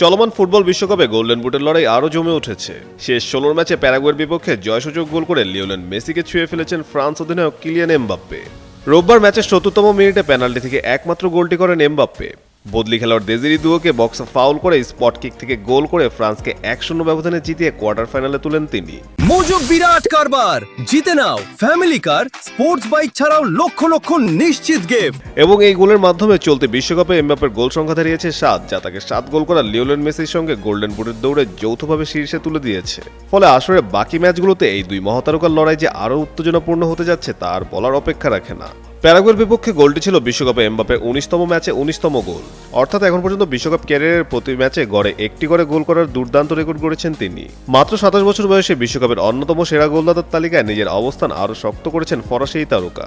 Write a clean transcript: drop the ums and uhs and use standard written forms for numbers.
চলমান ফুটবল বিশ্বকাপে গোল্ডেন বুটের লড়াই আরও জমে উঠেছে। শেষ 16 ম্যাচে প্যারাগুয়ের বিপক্ষে জয়সূচক গোল করে লিওনেল মেসিকে ছুঁয়ে ফেলেছেন ফ্রান্স অধিনায়ক কিলিয়ান এমবাপ্পে। রোববার ম্যাচের ৭০তম মিনিটে পেনাল্টি থেকে একমাত্র গোলটি করেন এমবাপ্পে। বদলি খেলোয়াড় দেজিরি দুয়োকে বক্সে ফাউল করে স্পট কিক থেকে গোল করে ফ্রান্সকে ১-০ ব্যবধানে জিতিয়ে কোয়ার্টার ফাইনালে তুলেন তিনি। মজুব বিরাট কারবার, জিতে নাও ফ্যামিলি কার, স্পোর্টস বাইক ছাড়াও লক্ষ লক্ষ নিশ্চিত গিফট। এবং এই গোলের মাধ্যমে চলতি বিশ্বকাপে এমবাপ্পের গোল সংখ্যা দাঁড়িয়েছে ৭, যা তাকে ৭ গোল করা লিওনেল মেসির সঙ্গে গোল্ডেন বুটের দৌড়ে যৌথভাবে শীর্ষে তুলে দিয়েছে। ফলে আসলে বাকি ম্যাচগুলোতে এই দুই মহাতারকার লড়াই যে আরও উত্তেজনাপূর্ণ হতে যাচ্ছে তা আর বলার অপেক্ষা রাখে না। প্যারাগুয়ের বিপক্ষে গোলটি ছিল বিশ্বকাপে এমবাপ্পের ১৯তম ম্যাচে ১৯তম গোল, অর্থাৎ এখন পর্যন্ত বিশ্বকাপ ক্যারিয়ারের প্রতি ম্যাচে গড়ে একটি করে গোল করার দুর্দান্ত রেকর্ড গড়েছেন তিনি। মাত্র ২৭ বছর বয়সে বিশ্বকাপের অন্যতম সেরা গোলদাতার তালিকায় নিজের অবস্থান আরও শক্ত করেছেন ফরাসি এই তারকা।